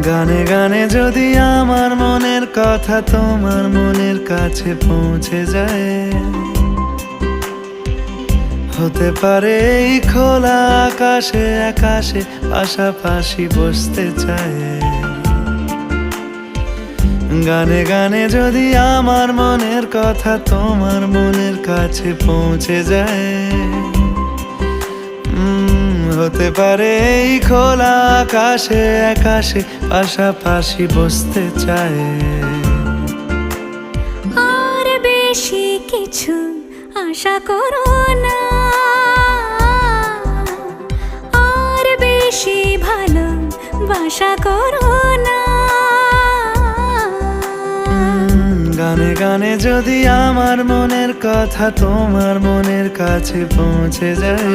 গানে গানে যদি আমার মনের কথা তোমার মনের কাছে পৌঁছে যায়, হতে পারে এই খোলা আকাশে আকাশে পাশাপাশি বসতে চায়। গানে গানে যদি আমার মনের কথা তোমার মনের কাছে পৌঁছে যায়, হতে পারে এই খোলা আকাশে আকাশে পাশাপাশি বসতে চায়। আর বেশি কিছু আশা করো না, আর বেশি ভালোবাসা করো না। গানে গানে যদি আমার মনের কথা তোমার মনের কাছে পৌঁছে যায়,